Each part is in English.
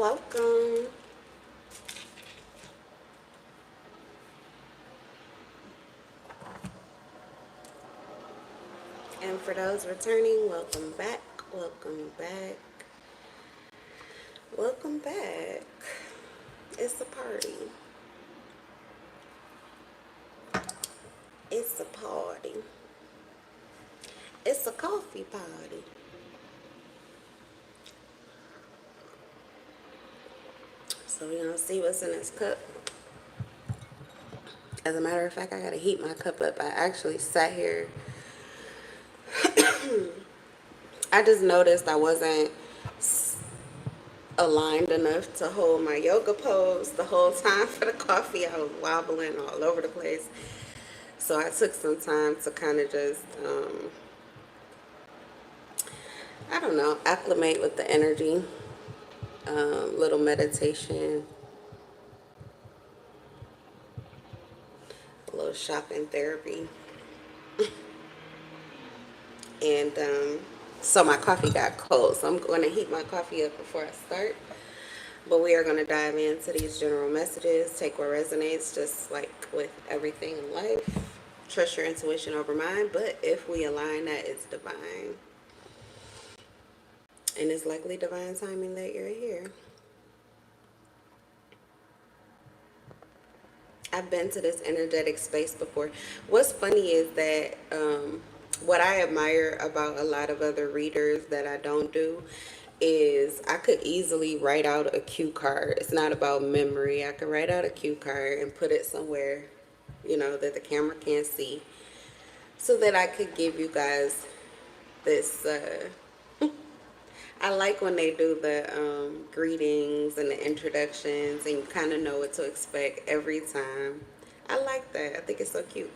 welcome. And for those returning, welcome back. Welcome back. Welcome back. It's a party. It's a party. It's a coffee party. So we're gonna see what's in this cup. As a matter of fact, I gotta heat my cup up. I actually sat here. I just noticed I wasn't aligned enough to hold my yoga pose the whole time for the coffee. I was wobbling all over the place. So I took some time to kind of just, I don't know, acclimate with the energy. Little meditation, a little shopping therapy. And so my coffee got cold. So I'm going to heat my coffee up before I start. But we are going to dive into these general messages, take what resonates, just like with everything in life. Trust your intuition over mine, but if we align that, it's divine. And it's likely divine timing that you're here. I've been to this energetic space before. What's funny is that what I admire about a lot of other readers that I don't do is I could easily write out a cue card. It's not about memory. I could write out a cue card and put it somewhere, that the camera can't see, so that I could give you guys this. I like when they do the greetings and the introductions, and you kind of know what to expect every time. I like that. I think it's so cute.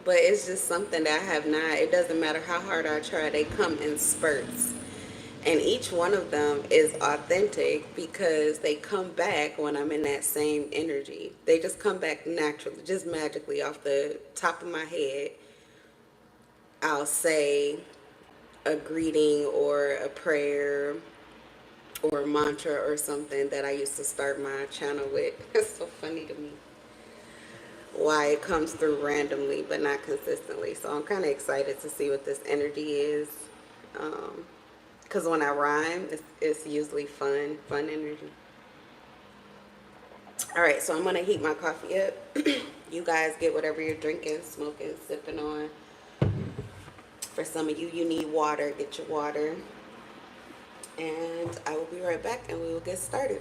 But it's just something that I have not. It doesn't matter how hard I try. They come in spurts. And each one of them is authentic because they come back when I'm in that same energy. They just come back naturally, just magically off the top of my head. I'll say a greeting or a prayer or a mantra or something that I used to start my channel with. It's so funny to me why it comes through randomly but not consistently. So I'm kind of excited to see what this energy is, because when I rhyme, it's usually fun energy. All right, so I'm gonna heat my coffee up. You guys get whatever you're drinking, smoking, sipping on. For some of you, you need water. Get your water. And I will be right back and we will get started.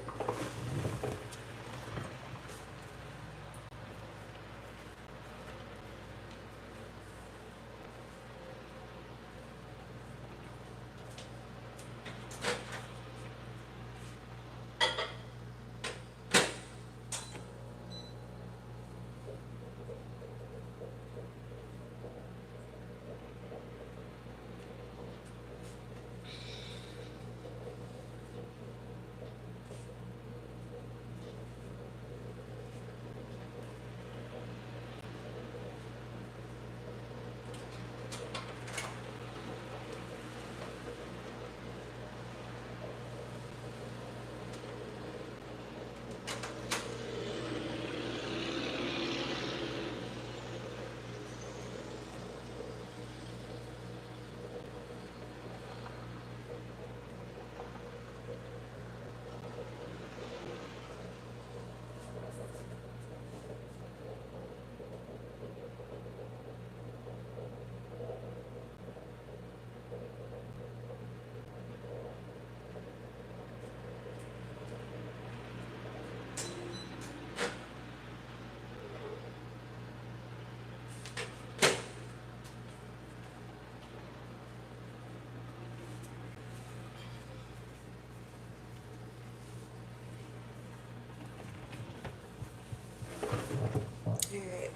All right.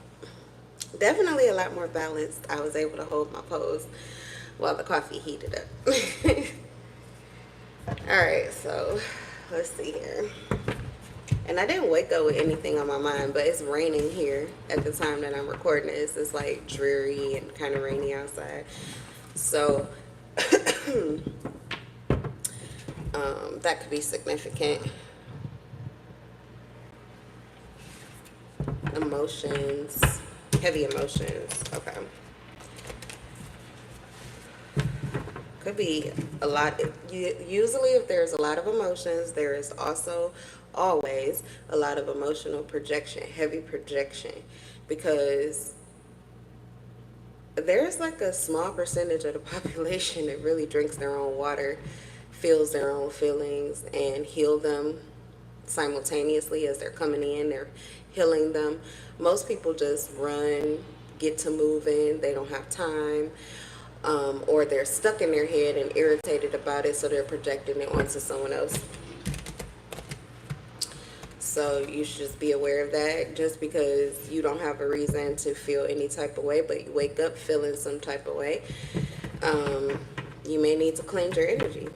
Definitely a lot more balanced. I was able to hold my pose while the coffee heated up. All right, so let's see here. And I didn't wake up with anything on my mind, but it's raining here at the time that I'm recording this. It's like dreary and kind of rainy outside. So that could be significant. Emotions, heavy emotions. Okay. Could be a lot. Usually, if there's a lot of emotions, there is also always a lot of emotional projection, heavy projection, because there's like a small percentage of the population that really drinks their own water, feels their own feelings, and heal them simultaneously as they're coming in. They're healing them. Most people just run, get to moving. They don't have time. Or they're stuck in their head and irritated about it, so they're projecting it onto someone else. So you should just be aware of that. Just because you don't have a reason to feel any type of way, but you wake up feeling some type of way, um, you may need to cleanse your energy.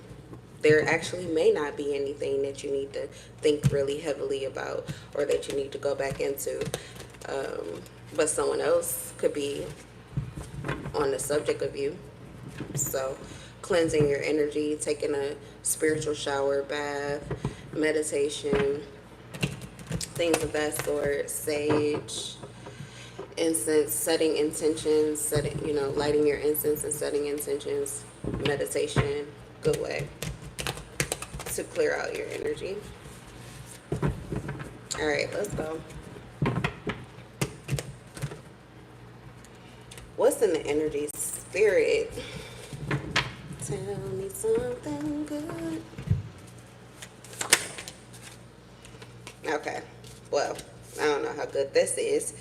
There actually may not be anything that you need to think really heavily about or that you need to go back into. But someone else could be on the subject of you. So cleansing your energy, taking a spiritual shower, bath, meditation, things of that sort, sage, incense, setting intentions, lighting your incense and setting intentions, meditation, good way to clear out your energy. All right, let's go. What's in the energy? Spirit, tell me something good. Okay, well, I don't know how good this is,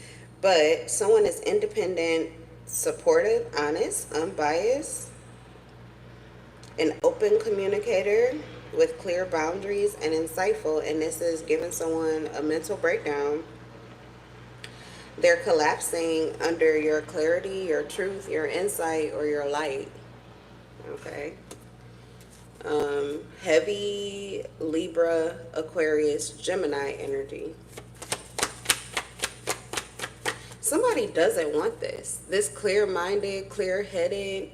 but someone is independent, supportive, honest, unbiased, an open communicator with clear boundaries and insightful, and this is giving someone a mental breakdown. They're collapsing under your clarity, your truth, your insight, or your light. Okay. Heavy Libra, Aquarius, Gemini energy. Somebody doesn't want this. This clear-minded, clear-headed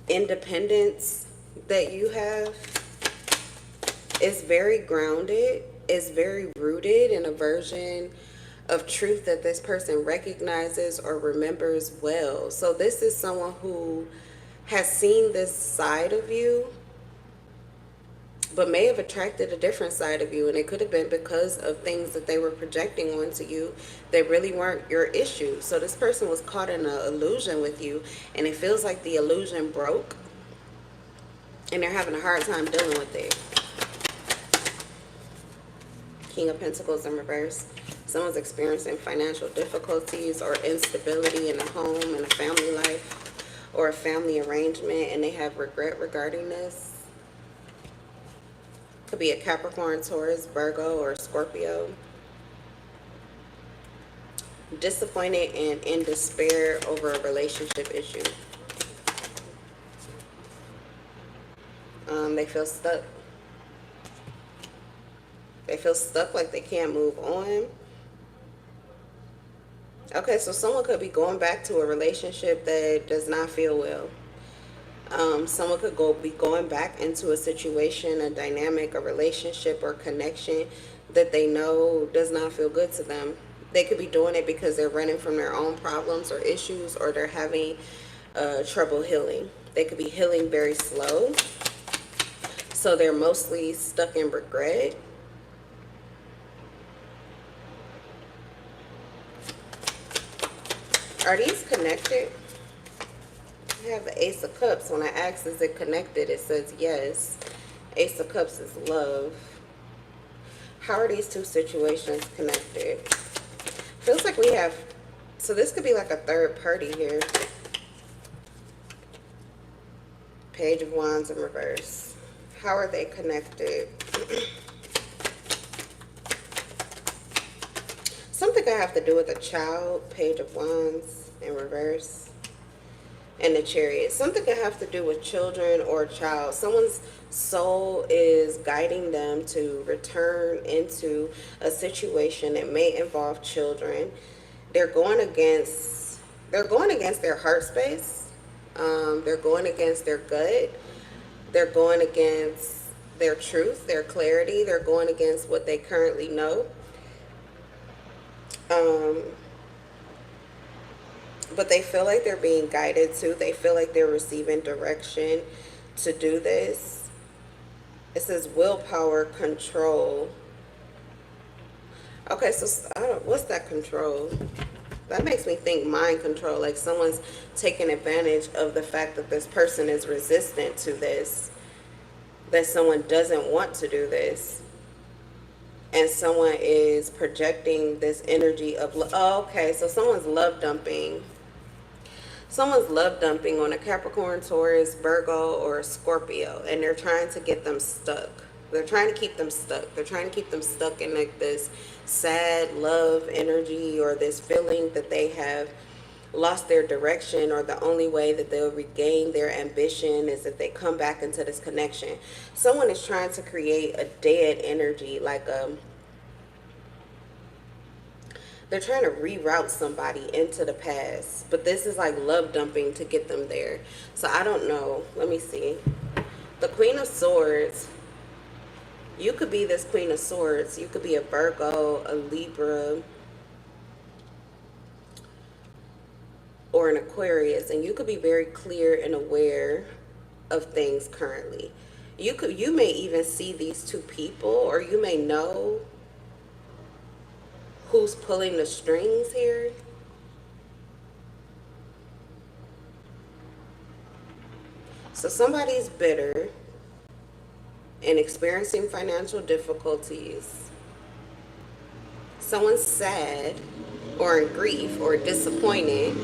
independence that you have is very grounded, is very rooted in a version of truth that this person recognizes or remembers well. So this is someone who has seen this side of you, but may have attracted a different side of you, and it could have been because of things that they were projecting onto you that really weren't your issue. So this person was caught in an illusion with you, and it feels like the illusion broke, and they're having a hard time dealing with it. King of Pentacles in reverse. Someone's experiencing financial difficulties or instability in a home, in a family life, or a family arrangement, and they have regret regarding this. Could be a Capricorn, Taurus, Virgo, or Scorpio. Disappointed and in despair over a relationship issue. They feel stuck. They feel stuck, like they can't move on. Okay, so someone could be going back to a relationship that does not feel well. Someone could be going back into a situation, a dynamic, a relationship or connection that they know does not feel good to them. They could be doing it because they're running from their own problems or issues, or they're having trouble healing. They could be healing very slow. So they're mostly stuck in regret. Are these connected? I have the Ace of Cups. When I ask, is it connected? It says yes. Ace of Cups is love. How are these two situations connected? Feels like we have, so this could be like a third party here. Page of Wands in reverse. How are they connected? Something I have to do with a child. Page of Wands in reverse. And the Chariot. Something could have to do with children or a child. Someone's soul is guiding them to return into a situation that may involve children. They're going against their heart space. They're going against their gut. They're going against their truth, their clarity. They're going against what they currently know. Um, but they feel like they're being guided to. They feel like they're receiving direction to do this. It says willpower control. Okay, so I don't, what's that control? That makes me think mind control, like someone's taking advantage of the fact that this person is resistant to this, that someone doesn't want to do this, and someone is projecting this energy of, oh, okay, so someone's love dumping. Someone's love dumping on a Capricorn, Taurus, Virgo, or a Scorpio, and they're trying to get them stuck. They're trying to keep them stuck. They're trying to keep them stuck in like this sad love energy, or this feeling that they have lost their direction, or the only way that they'll regain their ambition is if they come back into this connection. Someone is trying to create a dead energy, like they're trying to reroute somebody into the past, but this is like love dumping to get them there. So I don't know. Let me see. The Queen of Swords. You could be this Queen of Swords. You could be a Virgo, a Libra, or an Aquarius, and you could be very clear and aware of things currently. You may even see these two people, or you may know who's pulling the strings here. So somebody's bitter and experiencing financial difficulties. Someone's sad or in grief or disappointed,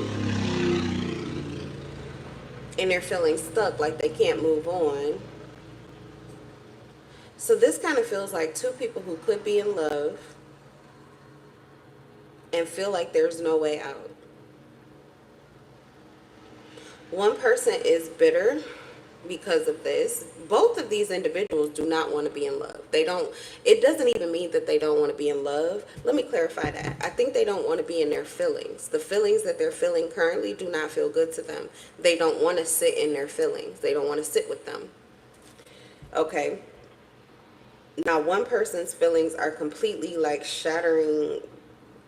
and they're feeling stuck, like they can't move on. So this kind of feels like two people who could be in love and feel like there's no way out. One person is bitter because of this. Both of these individuals do not want to be in love. They don't, it doesn't even mean that they don't want to be in love. Let me clarify that. I think they don't want to be in their feelings. The feelings that they're feeling currently do not feel good to them. They don't want to sit in their feelings. They don't want to sit with them. Okay. Now, one person's feelings are completely like shattering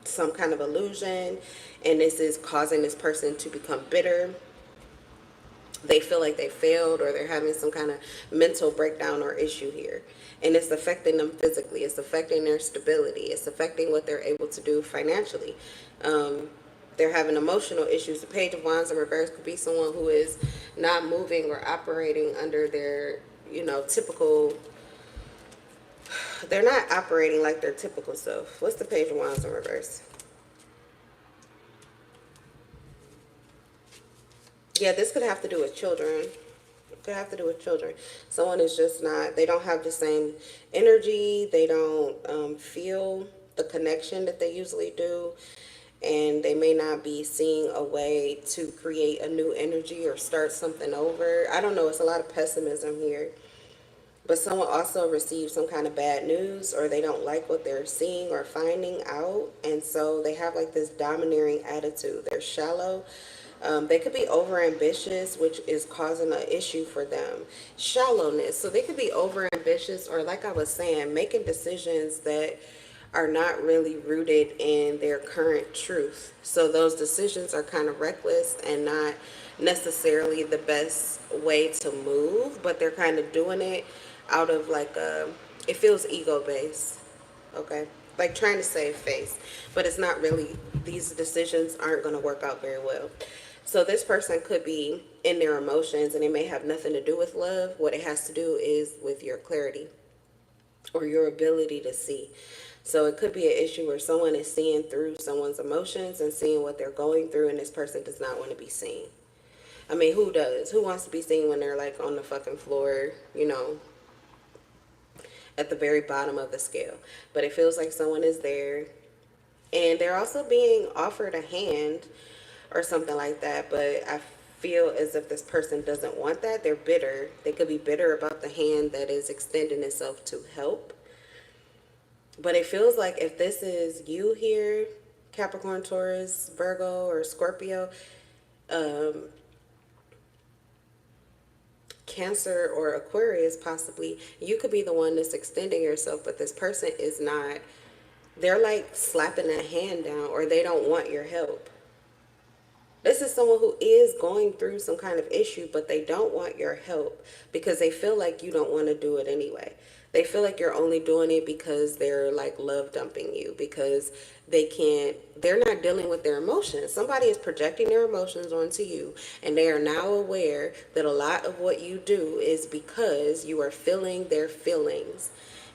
some kind of illusion, and this is causing this person to become bitter. They feel like they failed, or they're having some kind of mental breakdown or issue here, and it's affecting them physically. It's affecting their stability. It's affecting what they're able to do financially. They're having emotional issues. The Page of Wands in reverse could be someone who is not moving or operating under their, typical. They're not operating like their typical self. What's the Page of Wands in reverse? Yeah, this could have to do with children. It could have to do with children. Someone is just not, they don't have the same energy. They don't feel the connection that they usually do. And they may not be seeing a way to create a new energy or start something over. I don't know. It's a lot of pessimism here. But someone also receives some kind of bad news, or they don't like what they're seeing or finding out. And so they have like this domineering attitude. They're shallow. They could be over ambitious, which is causing an issue for them. Shallowness. So they could be over ambitious, or like I was saying, making decisions that are not really rooted in their current truth. So those decisions are kind of reckless and not necessarily the best way to move, but they're kind of doing it out of like it feels ego based. Okay. Like trying to save face, but it's not really, these decisions aren't going to work out very well. So this person could be in their emotions, and it may have nothing to do with love. What it has to do is with your clarity or your ability to see. So it could be an issue where someone is seeing through someone's emotions and seeing what they're going through, and this person does not want to be seen. I mean, who does? Who wants to be seen when they're like on the fucking floor, at the very bottom of the scale? But it feels like someone is there, and they're also being offered a hand or something like that. But I feel as if this person doesn't want that. They're bitter. They could be bitter about the hand that is extending itself to help. But it feels like if this is you here, Capricorn, Taurus, Virgo, or Scorpio, Cancer or Aquarius possibly, you could be the one that's extending yourself, but this person is not they're like slapping that hand down, or they don't want your help. This is someone who is going through some kind of issue, but they don't want your help because they feel like you don't want to do it anyway. They feel like you're only doing it because they're like love dumping you, because they're not dealing with their emotions. Somebody is projecting their emotions onto you, and they are now aware that a lot of what you do is because you are feeling their feelings.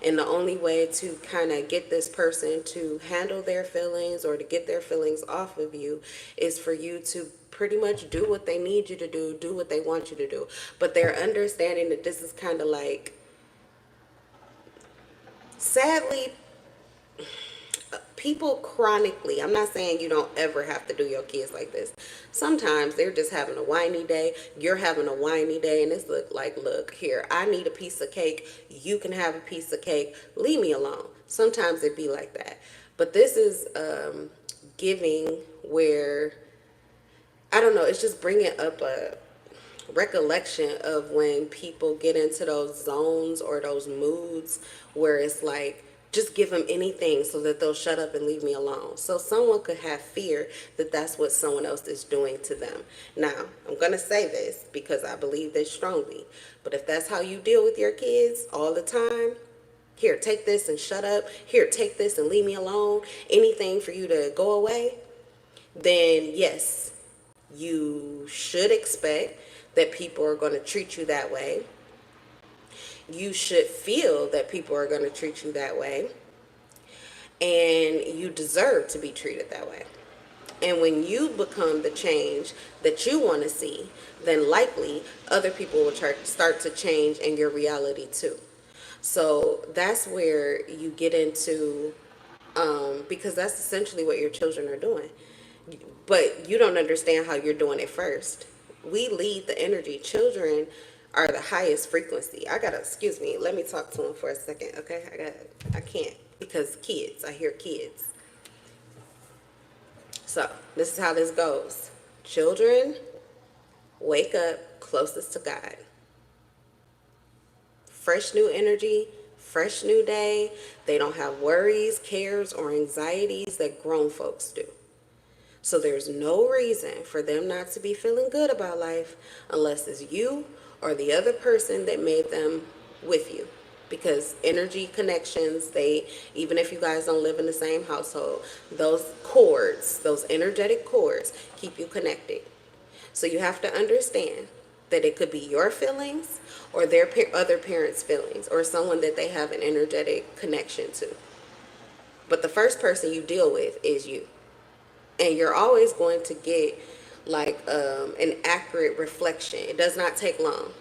And the only way to kind of get this person to handle their feelings or to get their feelings off of you is for you to pretty much do what they need you to do what they want you to do. But they're understanding that this is kind of like, sadly, people chronically, I'm not saying you don't ever have to do your kids like this. Sometimes they're just having a whiny day. You're having a whiny day, and it's look, here, I need a piece of cake. You can have a piece of cake. Leave me alone. Sometimes it be like that. But this is giving where, I don't know, it's just bringing up a recollection of when people get into those zones or those moods where it's like, just give them anything so that they'll shut up and leave me alone. So someone could have fear that that's what someone else is doing to them. Now, I'm going to say this because I believe this strongly. But if that's how you deal with your kids all the time, here, take this and shut up. Here, take this and leave me alone. Anything for you to go away, then yes, you should expect that people are going to treat you that way. You should feel that people are going to treat you that way. And you deserve to be treated that way. And when you become the change that you want to see, then likely other people will start to change in your reality too. So that's where you get into, because that's essentially what your children are doing. But you don't understand how you're doing it first. We lead the energy. Children are the highest frequency. Excuse me, let me talk to them for a second, okay? I can't, because kids, I hear kids. So, this is how this goes. Children wake up closest to God. Fresh new energy, fresh new day. They don't have worries, cares, or anxieties that grown folks do. So there's no reason for them not to be feeling good about life unless it's you or the other person that made them with you. Because energy connections, even if you guys don't live in the same household, those cords, those energetic cords keep you connected. So you have to understand that it could be your feelings or their other parents' feelings or someone that they have an energetic connection to. But the first person you deal with is you. And you're always going to get like an accurate reflection. It does not take long.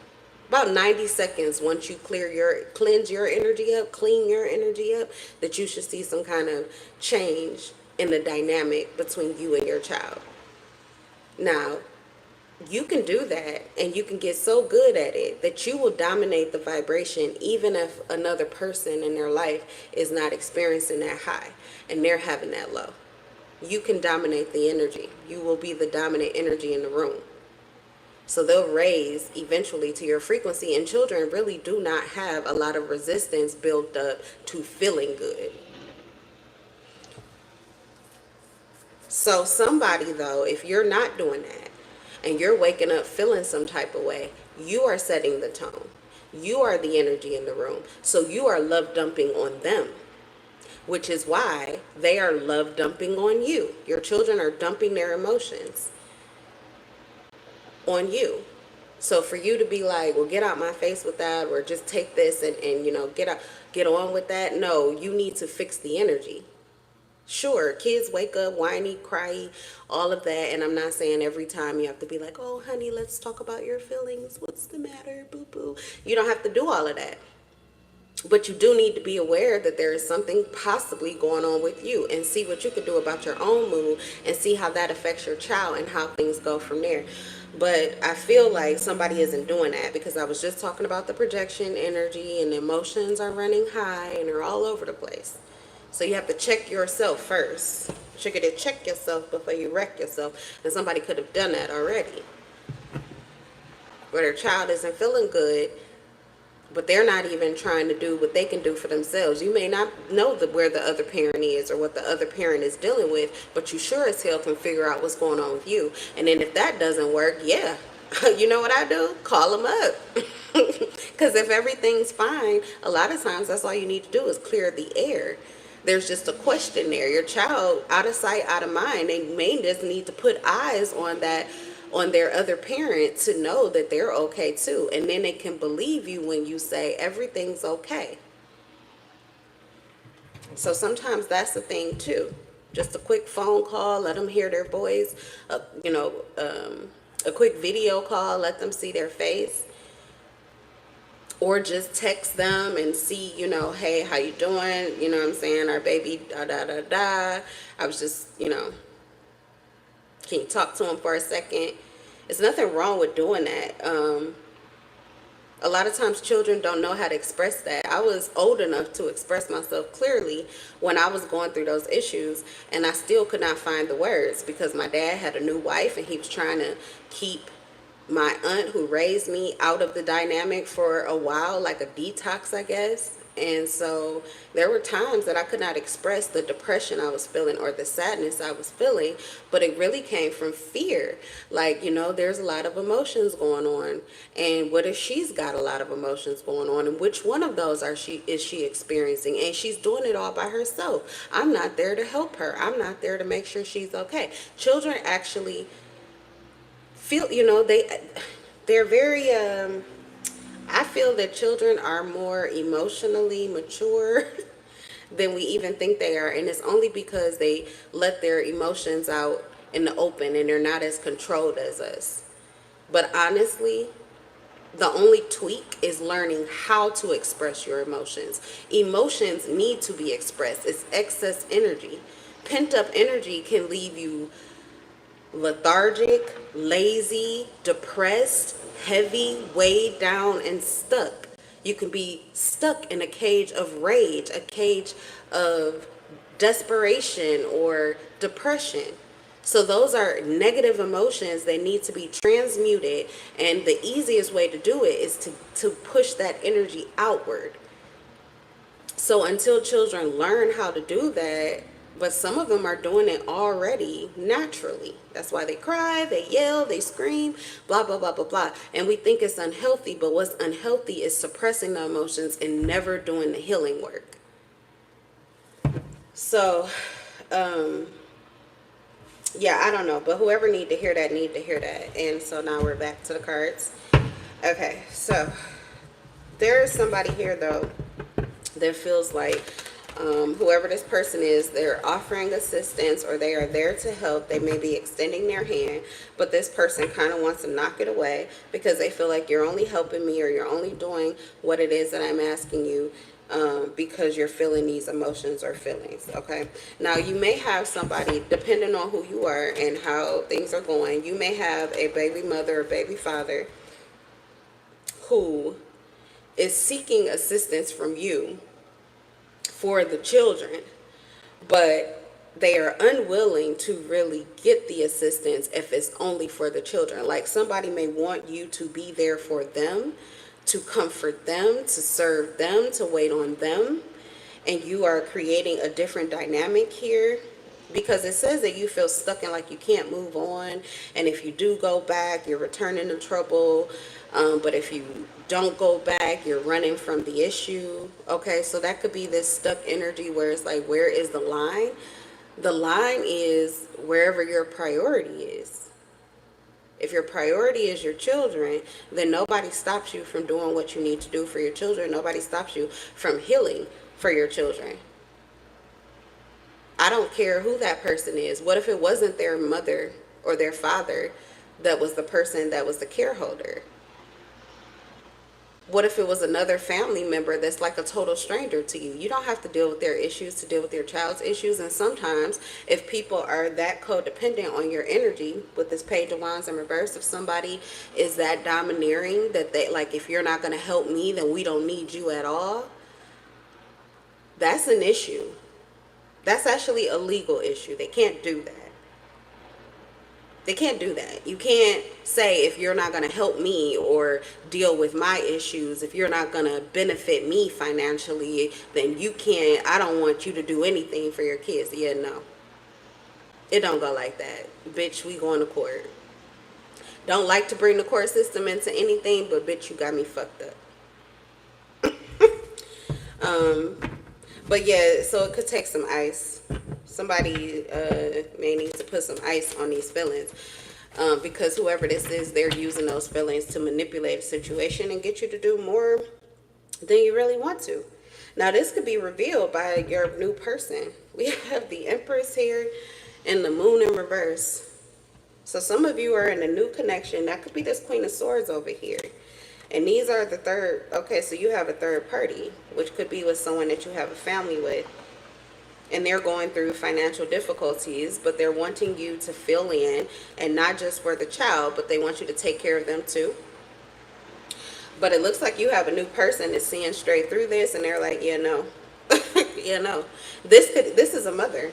About 90 seconds once you cleanse your energy up, clean your energy up, that you should see some kind of change in the dynamic between you and your child. Now, you can do that, and you can get so good at it that you will dominate the vibration even if another person in their life is not experiencing that high and they're having that low. You can dominate the energy. You will be the dominant energy in the room. So they'll raise eventually to your frequency, and children really do not have a lot of resistance built up to feeling good. So somebody, though, if you're not doing that and you're waking up feeling some type of way, you are setting the tone. You are the energy in the room. So you are love dumping on them, which is why they are love dumping on you. Your children are dumping their emotions on you. So for you to be like, well, get out my face with that, or just take this and get on with that. No, you need to fix the energy. Sure, kids wake up whiny, cry, all of that. And I'm not saying every time you have to be like, oh, honey, let's talk about your feelings. What's the matter? Boo boo. You don't have to do all of that. But you do need to be aware that there is something possibly going on with you, and see what you can do about your own mood and see how that affects your child and how things go from there. But I feel like somebody isn't doing that, because I was just talking about the projection energy, and the emotions are running high and they're all over the place. So you have to check yourself first. Check yourself before you wreck yourself. And somebody could have done that already, where their child isn't feeling good. but they're not even trying to do what they can do for themselves. You may not know where the other parent is or what the other parent is dealing with, but you sure as hell can figure out what's going on with you. And then if that doesn't work, yeah, you know what I do? Call them up. Because if everything's fine, a lot of times that's all you need to do is clear the air. There's just a question there. Your child, out of sight, out of mind, they may just need to put eyes on that, on their other parent, to know that they're okay too. And then they can believe you when you say everything's okay. So sometimes that's the thing too. Just a quick phone call, let them hear their voice, a quick video call, let them see their face. Or just text them and see, hey, how you doing? You know what I'm saying? Our baby, da, da, da, da. I was just, can you talk to him for a second? There's nothing wrong with doing that. A lot of times children don't know how to express that. I was old enough to express myself clearly when I was going through those issues, and I still could not find the words because my dad had a new wife and he was trying to keep my aunt who raised me out of the dynamic for a while, like a detox, I guess. And so there were times that I could not express the depression I was feeling or the sadness I was feeling, but it really came from fear. Like, there's a lot of emotions going on. And what if she's got a lot of emotions going on? And which one of those is she experiencing? And she's doing it all by herself. I'm not there to help her. I'm not there to make sure she's okay. Children actually feel, they're very, I feel that children are more emotionally mature than we even think they are. And it's only because they let their emotions out in the open and they're not as controlled as us. But honestly, the only tweak is learning how to express your emotions. Emotions need to be expressed. It's excess energy. Pent up energy can leave you lethargic, lazy, depressed, heavy, weighed down, and stuck. You can be stuck in a cage of rage, a cage of desperation or depression. So those are negative emotions that need to be transmuted, and the easiest way to do it is to push that energy outward. So until children learn how to do that, but some of them are doing it already naturally. That's why they cry, they yell, they scream, blah, blah, blah, blah, blah. And we think it's unhealthy, but what's unhealthy is suppressing the emotions and never doing the healing work. So, yeah, I don't know. But whoever need to hear that. And so now we're back to the cards. Okay, so there is somebody here, though, that feels like whoever this person is, they're offering assistance or they are there to help. They may be extending their hand, but this person kind of wants to knock it away because they feel like you're only helping me or you're only doing what it is that I'm asking you because you're feeling these emotions or feelings. Okay, now you may have somebody, depending on who you are and how things are going, you may have a baby mother or baby father who is seeking assistance from you for the children, but they are unwilling to really get the assistance if it's only for the children. Like somebody may want you to be there for them, to comfort them, to serve them, to wait on them, and you are creating a different dynamic here because it says that you feel stuck and like you can't move on, and if you do go back, you're returning to trouble. But if you don't go back, you're running from the issue. Okay, so that could be this stuck energy where it's like, where is the line? The line is wherever your priority is. If your priority is your children, then nobody stops you from doing what you need to do for your children. Nobody stops you from healing for your children. I don't care who that person is. What if it wasn't their mother or their father that was the person that was the care holder? What if it was another family member that's like a total stranger to you? You don't have to deal with their issues to deal with your child's issues. And sometimes if people are that codependent on your energy, with this page of wands in reverse, if somebody is that domineering that they like, if you're not going to help me, then we don't need you at all. That's an issue. That's actually a legal issue. They can't do that. They can't do that. You can't say, if you're not going to help me or deal with my issues, if you're not going to benefit me financially, then you can't, I don't want you to do anything for your kids. Yeah, no. It don't go like that. Bitch, we going to court. Don't like to bring the court system into anything, but bitch, you got me fucked up. Um, but yeah, so it could take some ice. Somebody may need to put some ice on these feelings. Because whoever this is, they're using those feelings to manipulate a situation and get you to do more than you really want to. Now, this could be revealed by your new person. We have the Empress here and the Moon in reverse. So some of you are in a new connection. That could be this Queen of Swords over here. And these are the third. Okay, so you have a third party, which could be with someone that you have a family with. And they're going through financial difficulties, but they're wanting you to fill in, and not just for the child, but they want you to take care of them too. But it looks like you have a new person that's seeing straight through this, and they're like, yeah, no. Yeah, no. This is a mother.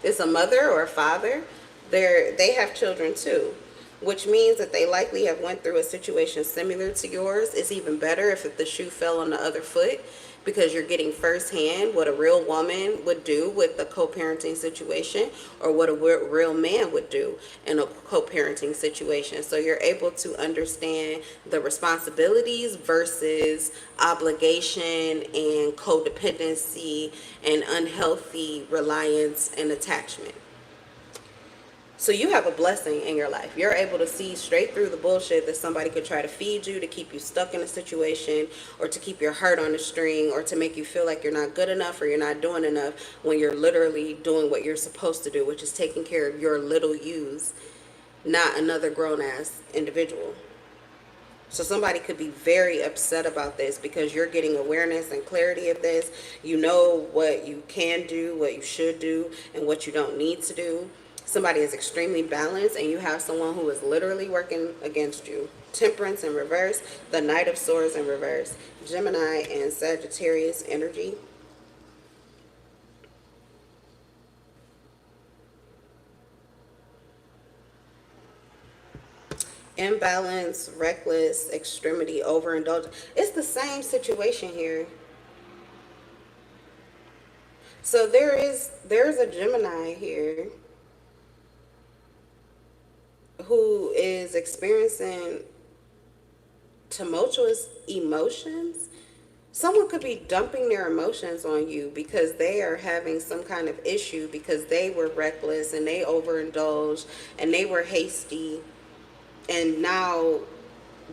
It's a mother or a father. They have children too, which means that they likely have went through a situation similar to yours. It's even better if the shoe fell on the other foot, because you're getting firsthand what a real woman would do with a co-parenting situation, or what a real man would do in a co-parenting situation. So you're able to understand the responsibilities versus obligation and codependency and unhealthy reliance and attachment. So you have a blessing in your life. You're able to see straight through the bullshit that somebody could try to feed you to keep you stuck in a situation, or to keep your heart on a string, or to make you feel like you're not good enough or you're not doing enough, when you're literally doing what you're supposed to do, which is taking care of your little yous, not another grown-ass individual. So somebody could be very upset about this because you're getting awareness and clarity of this. You know what you can do, what you should do, and what you don't need to do. Somebody is extremely balanced, and you have someone who is literally working against you. Temperance in reverse, the Knight of Swords in reverse, Gemini and Sagittarius energy. Imbalance, reckless, extremity, overindulgence. It's the same situation here. So there's a Gemini here who is experiencing tumultuous emotions. Someone could be dumping their emotions on you because they are having some kind of issue, because they were reckless and they overindulged and they were hasty. And now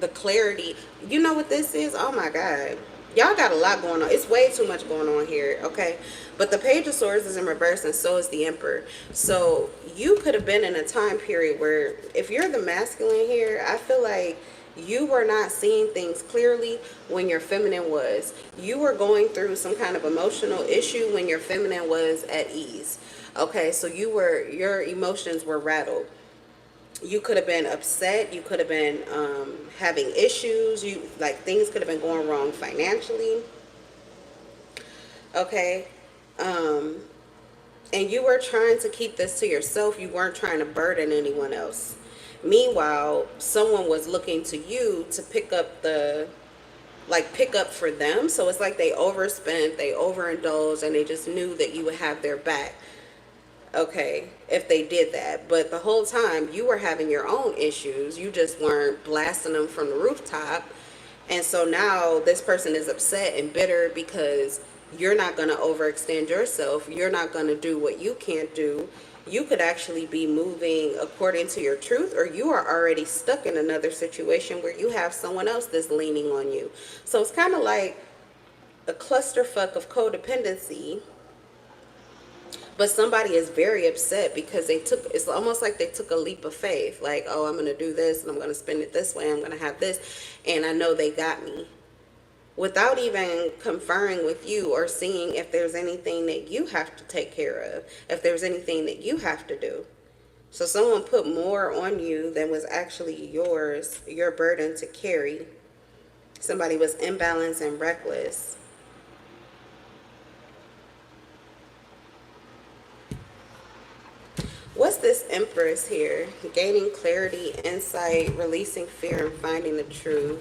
the clarity, you know what this is? Oh my God. Y'all got a lot going on. It's way too much going on here, okay? But the Page of Swords is in reverse, and so is the Emperor. So you could have been in a time period where, if you're the masculine here, I feel like you were not seeing things clearly when your feminine was. You were going through some kind of emotional issue when your feminine was at ease. Okay, so your emotions were rattled. You could have been upset. You could have been having issues. Things could have been going wrong financially. Okay. And you were trying to keep this to yourself. You weren't trying to burden anyone else. Meanwhile, someone was looking to you to pick up for them. So it's like they overspent, they overindulged, and they just knew that you would have their back. Okay, if they did that. But the whole time you were having your own issues. You just weren't blasting them from the rooftop. And so now this person is upset and bitter because you're not going to overextend yourself. You're not going to do what you can't do. You could actually be moving according to your truth, or you are already stuck in another situation where you have someone else that's leaning on you. So it's kind of like a clusterfuck of codependency. But somebody is very upset because it's almost like they took a leap of faith. Like, oh, I'm going to do this and I'm going to spend it this way. I'm going to have this. And I know they got me. Without even conferring with you or seeing if there's anything that you have to take care of. If there's anything that you have to do. So someone put more on you than was actually your burden to carry. Somebody was imbalanced and reckless. What's this Empress here? Gaining clarity, insight, releasing fear, and finding the truth.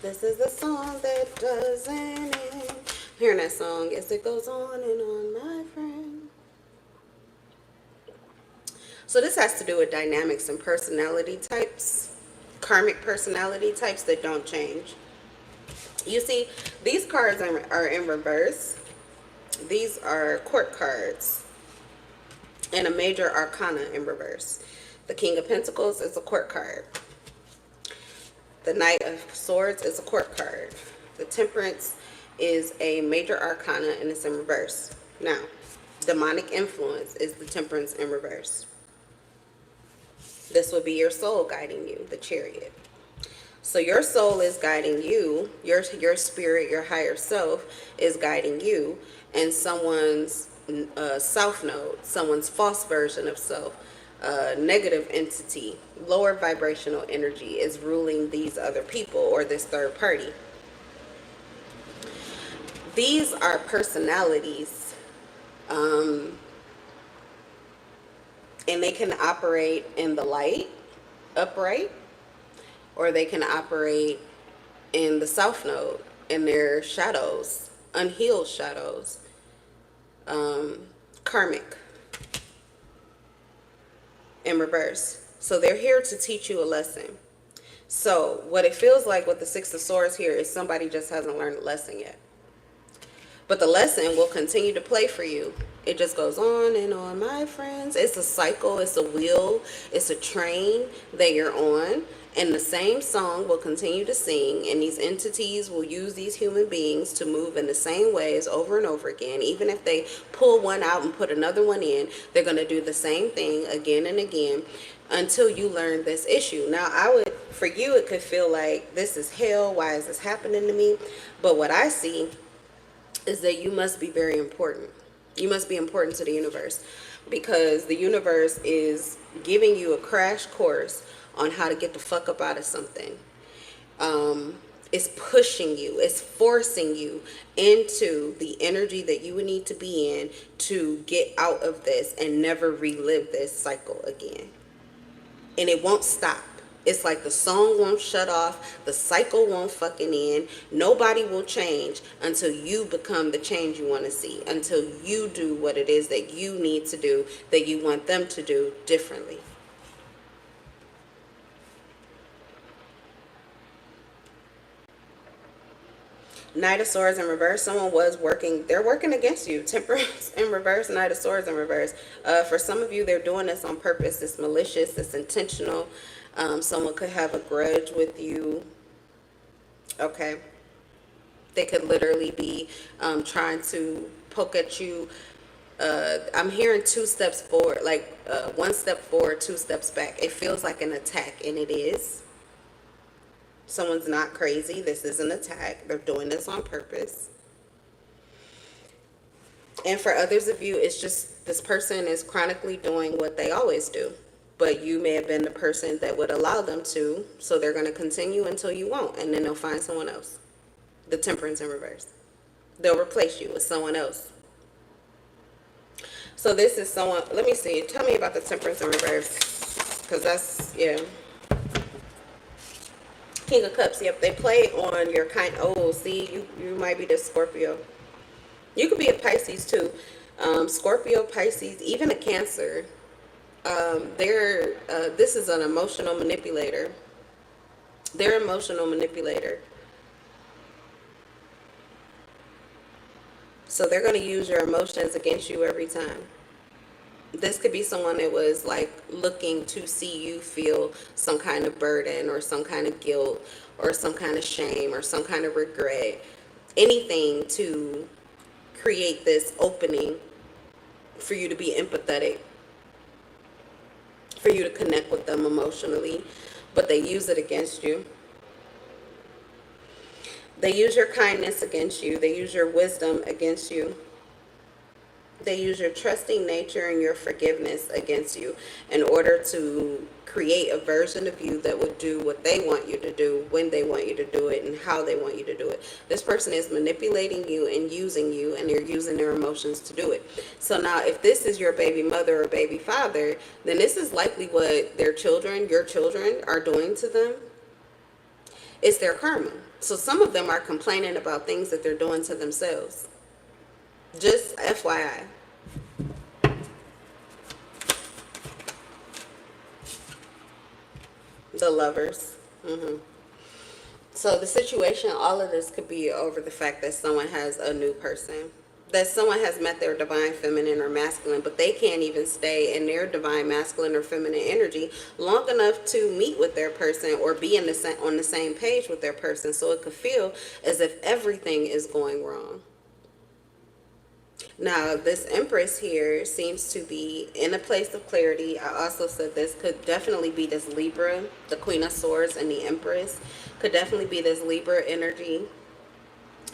This is the song that doesn't end. I'm hearing that song as it goes on and on, my friend. So this has to do with dynamics and personality types, karmic personality types that don't change. You see, these cards are in reverse. These are court cards and a major arcana in reverse. The King of Pentacles is a court card. The Knight of Swords is a court card. The Temperance is a major arcana and it's in reverse. Now, demonic influence is the Temperance in reverse. This would be your soul guiding you, the Chariot. So your soul is guiding you, your spirit, your higher self is guiding you, and someone's south node, someone's false version of self, negative entity, lower vibrational energy is ruling these other people or this third party. These are personalities, and they can operate in the light, upright, or they can operate in the south node, in their shadows, unhealed shadows, karmic, in reverse. So they're here to teach you a lesson. So what it feels like with the Six of Swords here is somebody just hasn't learned a lesson yet. But the lesson will continue to play for you. It just goes on and on, my friends. It's a cycle, it's a wheel, it's a train that you're on. And the same song will continue to sing, and these entities will use these human beings to move in the same ways over and over again. Even if they pull one out and put another one in, they're going to do the same thing again and again until you learn this issue. Now, for you, it could feel like this is hell. Why is this happening to me? But what I see is that you must be very important. You must be important to the universe, because the universe is giving you a crash course on how to get the fuck up out of something. It's pushing you, it's forcing you into the energy that you would need to be in to get out of this and never relive this cycle again. And it won't stop. It's like the song won't shut off, the cycle won't fucking end. Nobody will change until you become the change you want to see, until you do what it is that you need to do, that you want them to do differently. Knight of Swords in reverse. Someone was working. They're working against you. Temperance in reverse. Knight of Swords in reverse. For some of you, they're doing this on purpose. It's malicious. It's intentional. Someone could have a grudge with you. Okay. They could literally be trying to poke at you. I'm hearing 2 steps forward, like 1 step forward, 2 steps back. It feels like an attack, and it is. Someone's not crazy. This is an attack. They're doing this on purpose. And for others of you, it's just this person is chronically doing what they always do. But you may have been the person that would allow them to. So they're going to continue until you won't. And then they'll find someone else. The Temperance in reverse. They'll replace you with someone else. So this is someone. Let me see. Tell me about the Temperance in reverse. Because that's, yeah. King of Cups, yep, they play on your kind. Oh, see, you might be the Scorpio. You could be a Pisces too. Scorpio, Pisces, even a Cancer. This is an emotional manipulator. They're an emotional manipulator. So they're going to use your emotions against you every time. This could be someone that was like looking to see you feel some kind of burden or some kind of guilt or some kind of shame or some kind of regret. Anything to create this opening for you to be empathetic, for you to connect with them emotionally, but they use it against you. They use your kindness against you. They use your wisdom against you. They use your trusting nature and your forgiveness against you in order to create a version of you that would do what they want you to do, when they want you to do it, and how they want you to do it. This person is manipulating you and using you, and they're using their emotions to do it. So now, if this is your baby mother or baby father, then this is likely what their children, your children, are doing to them. It's their karma. So some of them are complaining about things that they're doing to themselves. Just FYI. The lovers. So the situation, all of this could be over the fact that someone has a new person. That someone has met their divine feminine or masculine, but they can't even stay in their divine masculine or feminine energy long enough to meet with their person or be in on the same page with their person. So it could feel as if everything is going wrong. Now, this Empress here seems to be in a place of clarity. I also said this could definitely be this Libra, the Queen of Swords and the Empress. Could definitely be this Libra energy.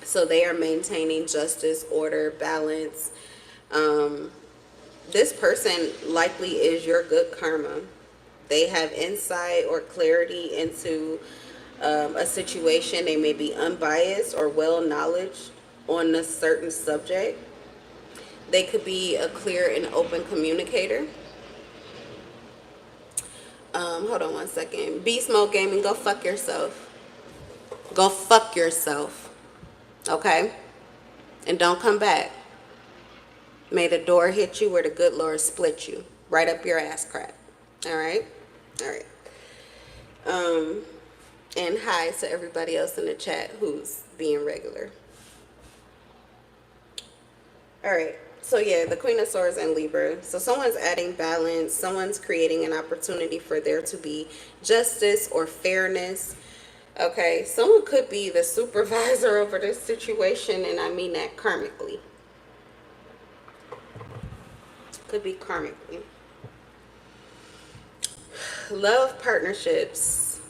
So they are maintaining justice, order, balance. This person likely is your good karma. They have insight or clarity into a situation. They may be unbiased or well knowledge on a certain subject. They could be a clear and open communicator. Hold on one second. Beast Mode Gaming, go fuck yourself. Go fuck yourself. Okay? And don't come back. May the door hit you where the good Lord split you. Right up your ass crack. Alright? Alright. And hi to everybody else in the chat who's being regular. Alright. So yeah, the Queen of Swords and Libra. So someone's adding balance. Someone's creating an opportunity for there to be justice or fairness. Okay, someone could be the supervisor over this situation, and I mean that karmically. Could be karmically. Love, partnerships,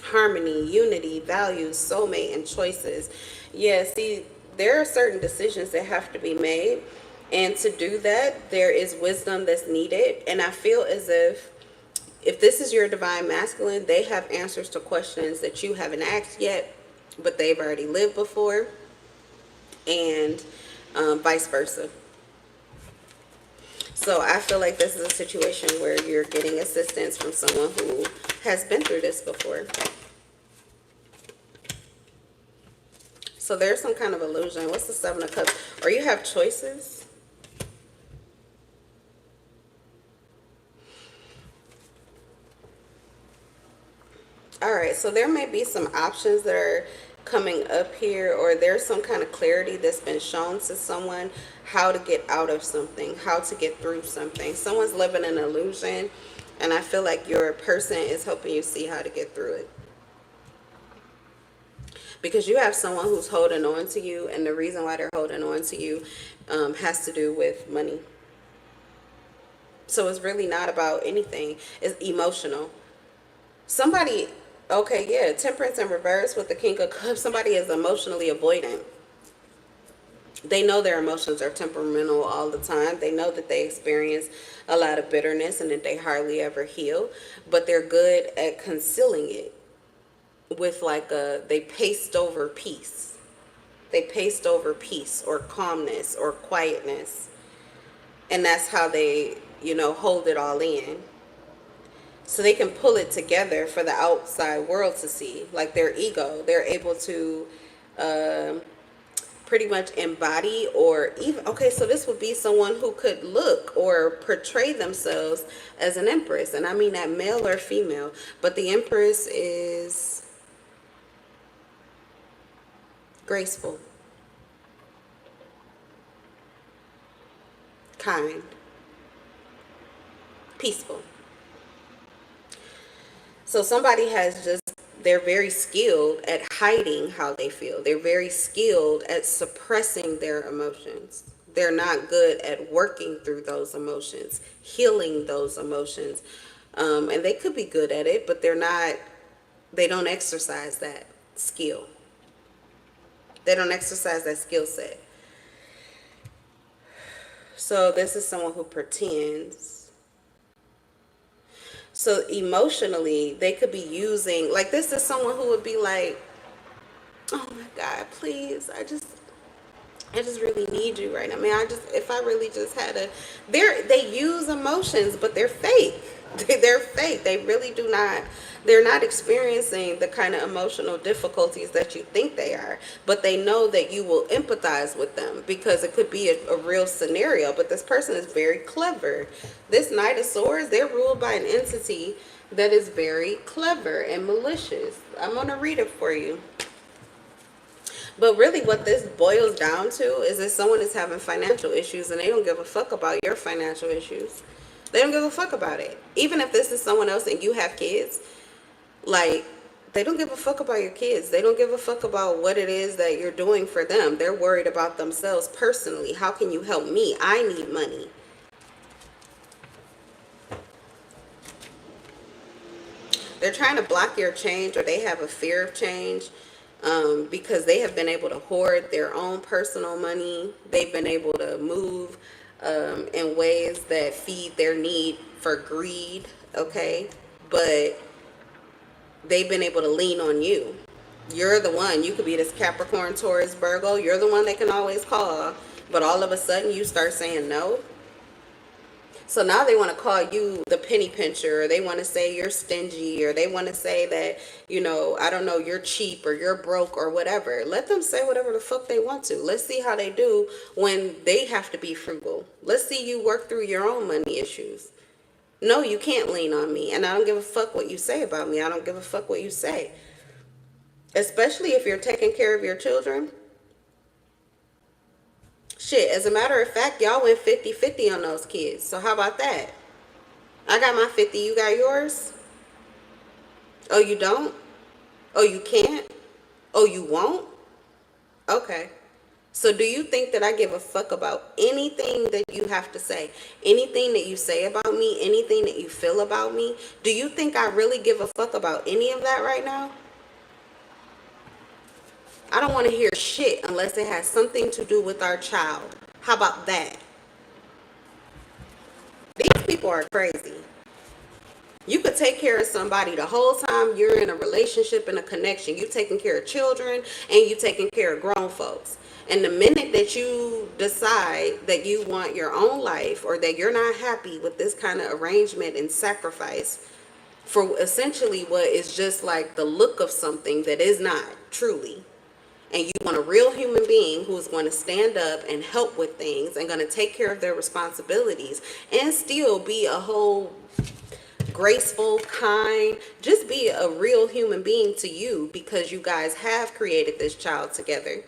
harmony, unity, values, soulmate, and choices. Yeah, see, there are certain decisions that have to be made, and to do that there is wisdom that's needed. And I feel as if this is your divine masculine, they have answers to questions that you haven't asked yet, but they've already lived before, and vice versa. So I feel like this is a situation where you're getting assistance from someone who has been through this before. So there's some kind of illusion. What's the Seven of Cups? Or you have choices. All right, so there may be some options that are coming up here, or there's some kind of clarity that's been shown to someone how to get out of something, how to get through something. Someone's living an illusion, and I feel like your person is helping you see how to get through it. Because you have someone who's holding on to you, and the reason why they're holding on to you has to do with money. So it's really not about anything. It's emotional. Somebody, okay, yeah, Temperance in reverse with the King of Cups. Somebody is emotionally avoidant. They know their emotions are temperamental all the time. They know that they experience a lot of bitterness and that they hardly ever heal, but they're good at concealing it with they paste over peace. They paste over peace or calmness or quietness. And that's how they, hold it all in. So they can pull it together for the outside world to see. Like their ego, they're able to pretty much embody, or even, okay, so this would be someone who could look or portray themselves as an empress. And I mean that male or female. But the empress is graceful, kind, peaceful. So somebody has they're very skilled at hiding how they feel. They're very skilled at suppressing their emotions. They're not good at working through those emotions, healing those emotions. And they could be good at it, but they don't exercise that skill. They don't exercise that skill set. So this is someone who pretends. So emotionally, they could be using, like, this is someone who would be like, oh my God, please, I just really need you right now. I mean, if I really just had they use emotions, but they're fake. They're fake. They really do not, they're not experiencing the kind of emotional difficulties that you think they are, but they know that you will empathize with them because it could be a real scenario. But this person is very clever. This Knight of Swords, they're ruled by an entity that is very clever and malicious. I'm going to read it for you. But really what this boils down to is that someone is having financial issues and they don't give a fuck about your financial issues. They don't give a fuck about it. Even if this is someone else and you have kids, like, they don't give a fuck about your kids. They don't give a fuck about what it is that you're doing for them. They're worried about themselves personally. How can you help me? I need money. They're trying to block your change, or they have a fear of change. Because they have been able to hoard their own personal money. They've been able to move in ways that feed their need for greed, okay? But they've been able to lean on you. You're the one. You could be this Capricorn, Taurus, Virgo. You're the one they can always call. But all of a sudden you start saying no. So now they want to call you the penny pincher, or they want to say you're stingy, or they want to say that, I don't know, you're cheap or you're broke or whatever. Let them say whatever the fuck they want to. Let's see how they do when they have to be frugal. Let's see you work through your own money issues. No, you can't lean on me, and I don't give a fuck what you say about me. I don't give a fuck what you say. Especially if you're taking care of your children. Shit, as a matter of fact, y'all went 50-50 on those kids. So how about that? I got my 50, you got yours? Oh, you don't? Oh, you can't? Oh, you won't? Okay. So do you think that I give a fuck about anything that you have to say? Anything that you say about me? Anything that you feel about me? Do you think I really give a fuck about any of that right now? I don't want to hear shit unless it has something to do with our child. How about that? These people are crazy. You could take care of somebody the whole time you're in a relationship and a connection. You taking care of children and you taking care of grown folks. And the minute that you decide that you want your own life, or that you're not happy with this kind of arrangement and sacrifice for essentially what is just like the look of something that is not truly, and you want a real human being who's going to stand up and help with things and going to take care of their responsibilities and still be a whole graceful, kind, just be a real human being to you, because you guys have created this child together.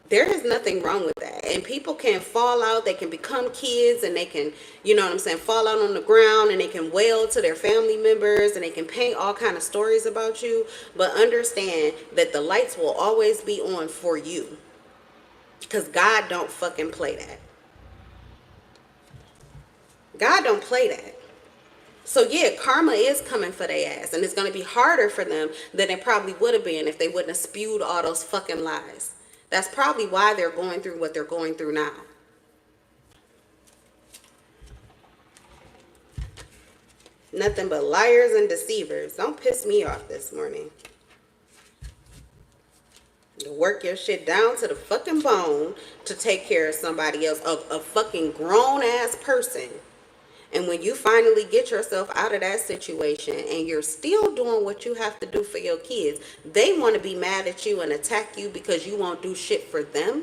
There is nothing wrong with that. And people can fall out, they can become kids, and they can, fall out on the ground, and they can wail to their family members, and they can paint all kind of stories about you. But understand that the lights will always be on for you, because God don't fucking play that. God don't play that. So yeah, karma is coming for their ass, and it's going to be harder for them than it probably would have been if they wouldn't have spewed all those fucking lies. That's probably why they're going through what they're going through now. Nothing but liars and deceivers. Don't piss me off this morning. You work your shit down to the fucking bone to take care of somebody else, a fucking grown ass person. And when you finally get yourself out of that situation and you're still doing what you have to do for your kids, they want to be mad at you and attack you because you won't do shit for them.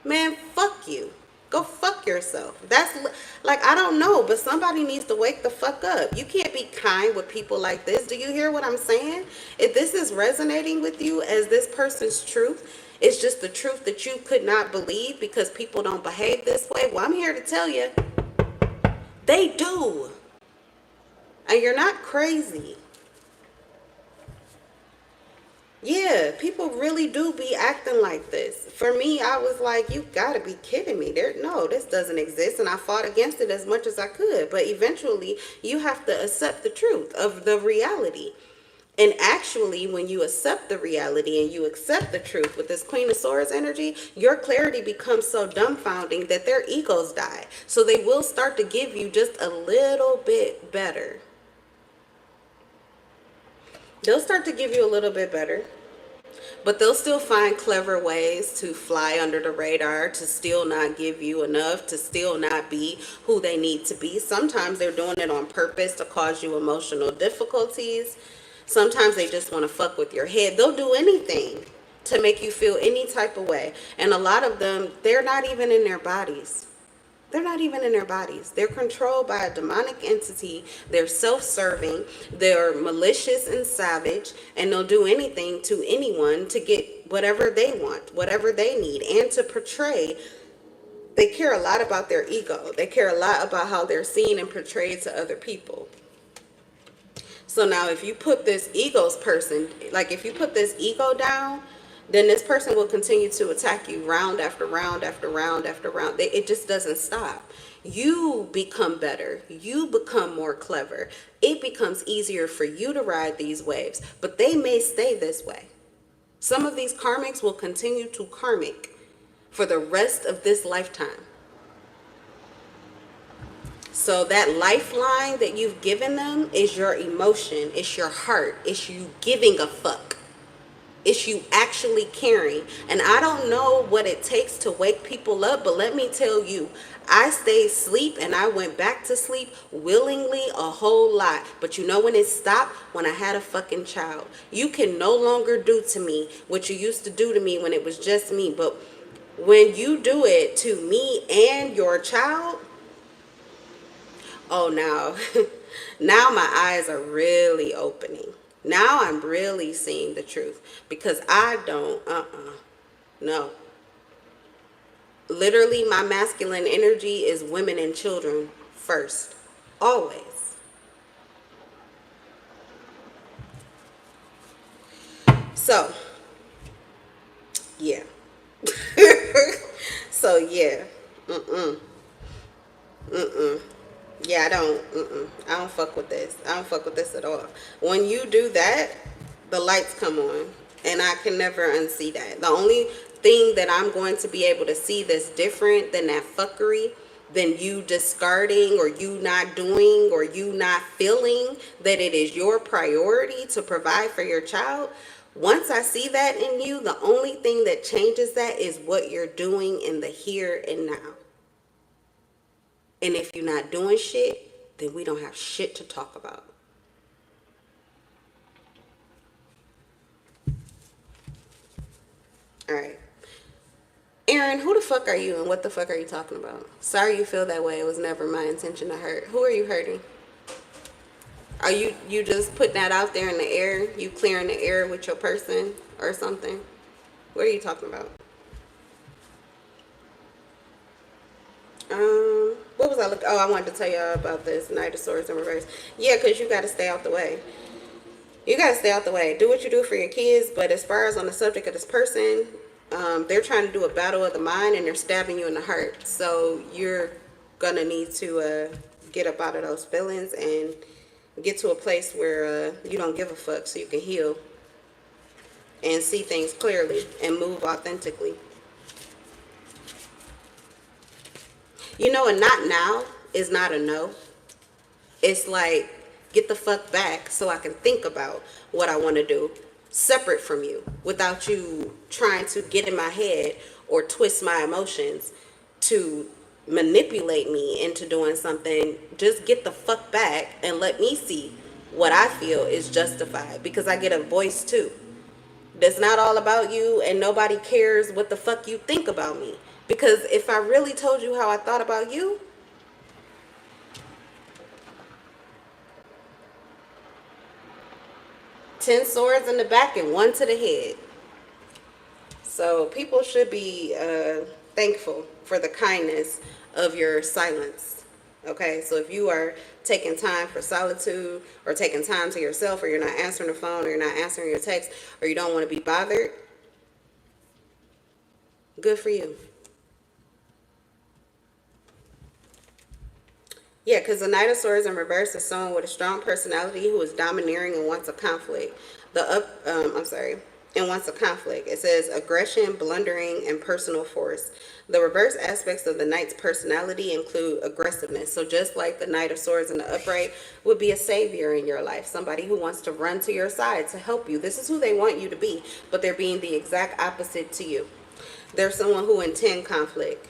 Man, fuck you. Go fuck yourself. That's like, I don't know, but somebody needs to wake the fuck up. You can't be kind with people like this. Do you hear what I'm saying? If this is resonating with you as this person's truth, it's just the truth that you could not believe because people don't behave this way. Well, I'm here to tell you, they do. And you're not crazy. Yeah, people really do be acting like this. For me, I was like, you gotta be kidding me. No, this doesn't exist. And I fought against it as much as I could. But eventually, you have to accept the truth of the reality. And actually, when you accept the reality and you accept the truth with this Queen of Swords energy, your clarity becomes so dumbfounding that their egos die. So they will start to give you just a little bit better. They'll start to give you a little bit better. But they'll still find clever ways to fly under the radar, to still not give you enough, to still not be who they need to be. Sometimes they're doing it on purpose to cause you emotional difficulties. Sometimes they just want to fuck with your head. They'll do anything to make you feel any type of way. And a lot of them, they're not even in their bodies. They're not even in their bodies. They're controlled by a demonic entity. They're self-serving. They're malicious and savage. And they'll do anything to anyone to get whatever they want, whatever they need. And to portray, they care a lot about their ego. They care a lot about how they're seen and portrayed to other people. So now if you put this ego's person, like if you put this ego down, then this person will continue to attack you round after round after round after round. It just doesn't stop. You become better. You become more clever. It becomes easier for you to ride these waves, but they may stay this way. Some of these karmics will continue to karmic for the rest of this lifetime. So that lifeline that you've given them is your emotion, it's your heart, it's you giving a fuck. It's you actually caring. And I don't know what it takes to wake people up, but let me tell you, I stayed asleep and I went back to sleep willingly a whole lot. But you know when it stopped? When I had a fucking child. You can no longer do to me what you used to do to me when it was just me. But when you do it to me and your child, oh, now my eyes are really opening. Now I'm really seeing the truth because I don't, no. Literally, my masculine energy is women and children first, always. So, yeah. So, yeah. Yeah, I don't fuck with this. I don't fuck with this at all. When you do that, the lights come on. And I can never unsee that. The only thing that I'm going to be able to see that's different than that fuckery, than you discarding or you not doing or you not feeling that it is your priority to provide for your child. Once I see that in you, the only thing that changes that is what you're doing in the here and now. And if you're not doing shit, then we don't have shit to talk about. All right. Aaron, who the fuck are you and what the fuck are you talking about? Sorry you feel that way. It was never my intention to hurt. Who are you hurting? Are you just putting that out there in the air? You clearing the air with your person or something? What are you talking about? What was I looking? Oh, I wanted to tell y'all about this Knight of Swords in reverse. Yeah, because you got to stay out the way. You got to stay out the way. Do what you do for your kids, but as far as on the subject of this person, they're trying to do a battle of the mind and they're stabbing you in the heart. So you're going to need to get up out of those feelings and get to a place where you don't give a fuck so you can heal and see things clearly and move authentically. You know, a not now is not a no. It's like, get the fuck back so I can think about what I want to do separate from you without you trying to get in my head or twist my emotions to manipulate me into doing something. Just get the fuck back and let me see what I feel is justified, because I get a voice too. That's not all about you and nobody cares what the fuck you think about me. Because if I really told you how I thought about you, ten swords in the back and one to the head. So people should be thankful for the kindness of your silence. Okay, so if you are taking time for solitude or taking time to yourself, or you're not answering the phone, or you're not answering your text, or you don't want to be bothered, good for you. Yeah, because the Knight of Swords in reverse is someone with a strong personality who is domineering and wants a conflict. I'm sorry, and wants a conflict. It says aggression, blundering, and personal force. The reverse aspects of the Knight's personality include aggressiveness. So just like the Knight of Swords in the upright would be a savior in your life, somebody who wants to run to your side to help you. This is who they want you to be, but they're being the exact opposite to you. There's someone who intend conflict.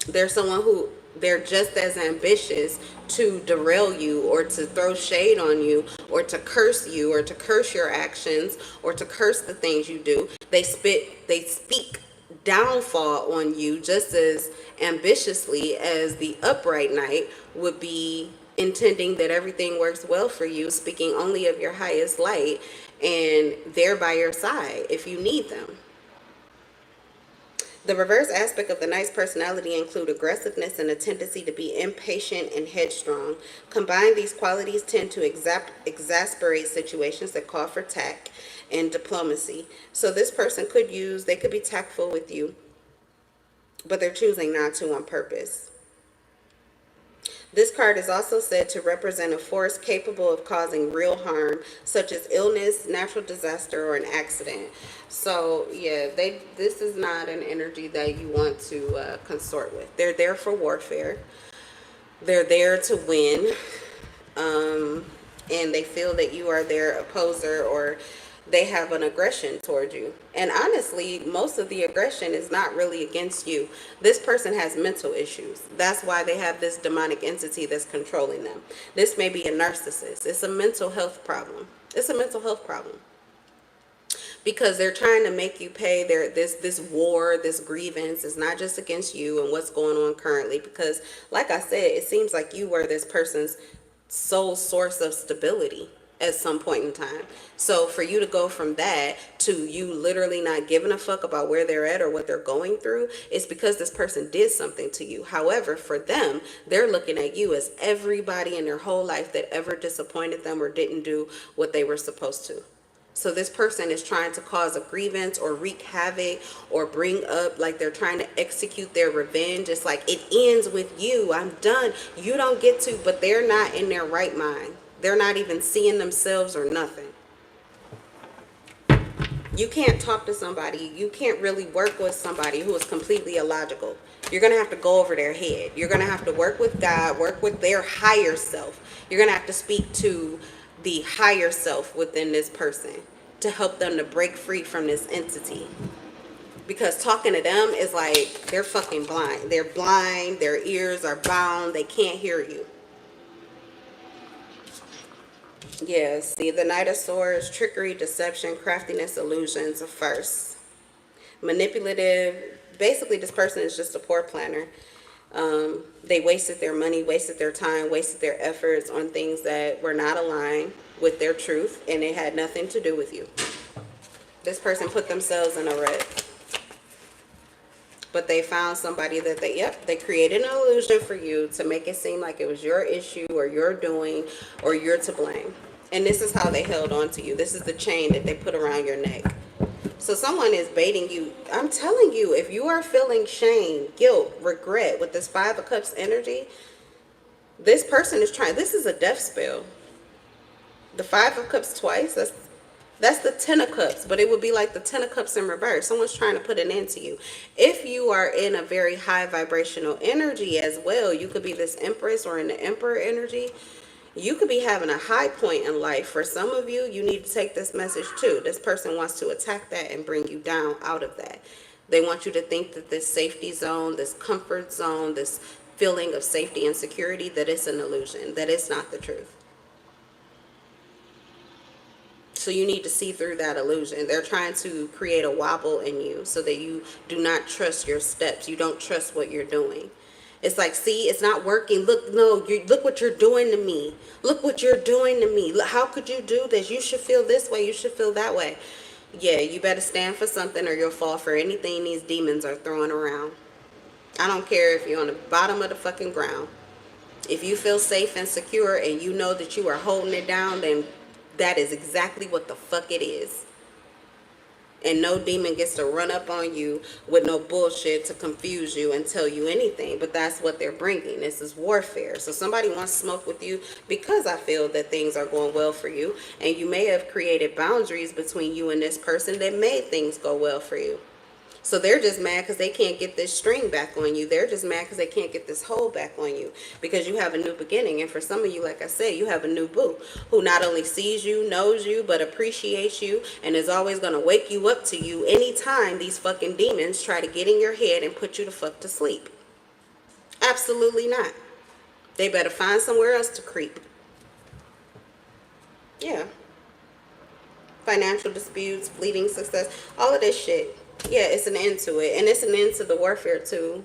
There's someone who they're just as ambitious to derail you or to throw shade on you or to curse you or to curse your actions or to curse the things you do. They speak downfall on you just as ambitiously as the upright knight would be intending that everything works well for you, speaking only of your highest light, and they're by your side if you need them. The reverse aspect of the Knight's personality include aggressiveness and a tendency to be impatient and headstrong. Combined, these qualities tend to exasperate situations that call for tact and diplomacy. So this person they could be tactful with you, but they're choosing not to on purpose. This card is also said to represent a force capable of causing real harm, such as illness, natural disaster, or an accident. So, yeah, this is not an energy that you want to consort with. They're there for warfare. They're there to win. And they feel that you are their opposer, or they have an aggression toward you. And honestly, most of the aggression is not really against you. This person has mental issues. That's why they have this demonic entity that's controlling them. This may be a narcissist. It's a mental health problem. It's a mental health problem. Because they're trying to make you pay this war, this grievance is not just against you and what's going on currently. Because like I said, it seems like you were this person's sole source of stability at some point in time. So for you to go from that to you literally not giving a fuck about where they're at or what they're going through, it's because this person did something to you. However, for them, they're looking at you as everybody in their whole life that ever disappointed them or didn't do what they were supposed to. So this person is trying to cause a grievance or wreak havoc or bring up, like they're trying to execute their revenge. It's like, it ends with you. I'm done. You don't get to, but they're not in their right mind. They're not even seeing themselves or nothing. You can't talk to somebody. You can't really work with somebody who is completely illogical. You're going to have to go over their head. You're going to have to work with God, work with their higher self. You're going to have to speak to the higher self within this person to help them to break free from this entity. Because talking to them is like they're fucking blind. They're blind. Their ears are bound. They can't hear you. Yeah, see, the Knight of Swords, trickery, deception, craftiness, illusions, first. Manipulative. Basically, this person is just a poor planner. They wasted their money, wasted their time, wasted their efforts on things that were not aligned with their truth, and it had nothing to do with you. This person put themselves in a rut. But they found somebody that they created an illusion for you to make it seem like it was your issue or your doing or you're to blame. And this is how they held on to you. This is the chain that they put around your neck. So someone is baiting you. I'm telling you, if you are feeling shame, guilt, regret with this Five of Cups energy, this person is trying. This is a death spell. The Five of Cups twice, that's the Ten of Cups, but it would be like the Ten of Cups in reverse. Someone's trying to put an end to you. If you are in a very high vibrational energy as well, you could be this Empress or in the Emperor energy. You could be having a high point in life. For some of you, you need to take this message too. This person wants to attack that and bring you down out of that. They want you to think that this safety zone, this comfort zone, this feeling of safety and security, that it's an illusion, that it's not the truth. So you need to see through that illusion. They're trying to create a wobble in you so that you do not trust your steps. You don't trust what you're doing. It's like, see, it's not working. Look, no, look what you're doing to me. Look what you're doing to me. Look, how could you do this? You should feel this way. You should feel that way. Yeah, you better stand for something or you'll fall for anything these demons are throwing around. I don't care if you're on the bottom of the fucking ground. If you feel safe and secure and you know that you are holding it down, then that is exactly what the fuck it is. And no demon gets to run up on you with no bullshit to confuse you and tell you anything. But that's what they're bringing. This is warfare. So somebody wants to smoke with you because I feel that things are going well for you. And you may have created boundaries between you and this person that made things go well for you. So they're just mad because they can't get this string back on you. They're just mad because they can't get this hold back on you because you have a new beginning. And for some of you, like I said, you have a new boo who not only sees you, knows you, but appreciates you and is always going to wake you up to you anytime these fucking demons try to get in your head and put you the fuck to sleep. Absolutely not. They better find somewhere else to creep. Yeah. Financial disputes, fleeting success, all of this shit. Yeah, it's an end to it. And it's an end to the warfare too.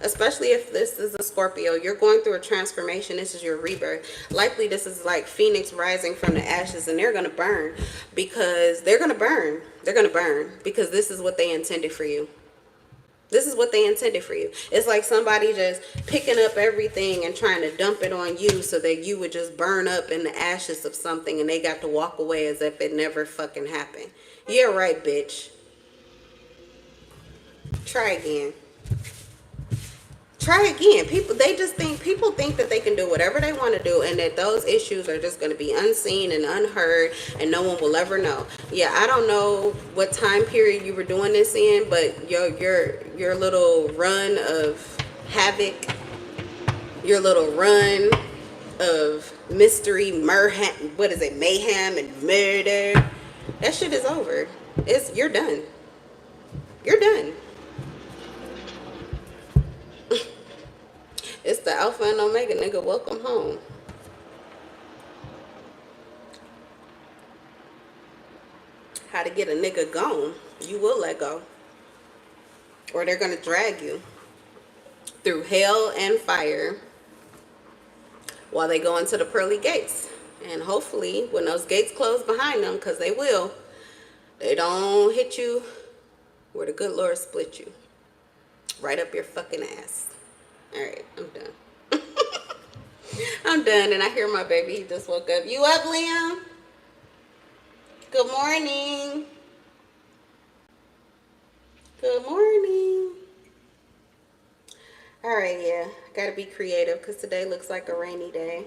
Especially if this is a Scorpio. You're going through a transformation. This is your rebirth. Likely this is like Phoenix rising from the ashes, and they're going to burn because they're going to burn. They're going to burn because this is what they intended for you. This is what they intended for you. It's like somebody just picking up everything and trying to dump it on you so that you would just burn up in the ashes of something and they got to walk away as if it never fucking happened. Yeah, right, bitch. Try again. Try again. People think that they can do whatever they want to do and that those issues are just going to be unseen and unheard and no one will ever know. Yeah, I don't know what time period you were doing this in, but your little run of havoc, your little run of mystery, mayhem and murder, that shit is over. You're done. You're done. It's the Alpha and Omega, nigga. Welcome home. How to get a nigga gone. You will let go. Or they're going to drag you through hell and fire while they go into the pearly gates. And hopefully, when those gates close behind them, because they will, they don't hit you where the good Lord split you. Right up your fucking ass. Alright, I'm done. I'm done, and I hear my baby. He just woke up. You up, Liam? Good morning. Good morning. Alright, yeah. Gotta be creative because today looks like a rainy day.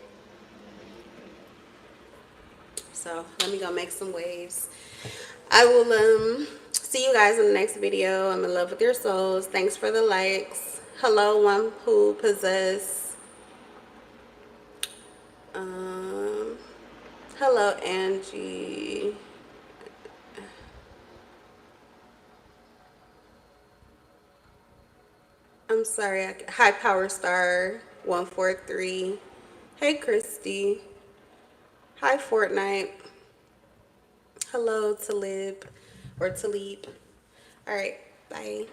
So, let me go make some waves. I will see you guys in the next video. I'm in love with your souls. Thanks for the likes. Hello, one who possess. Hello, Angie. I'm sorry. High Power Star 143. Hey, Christy. Hi, Fortnite. Hello, Talib or Talib. All right, bye.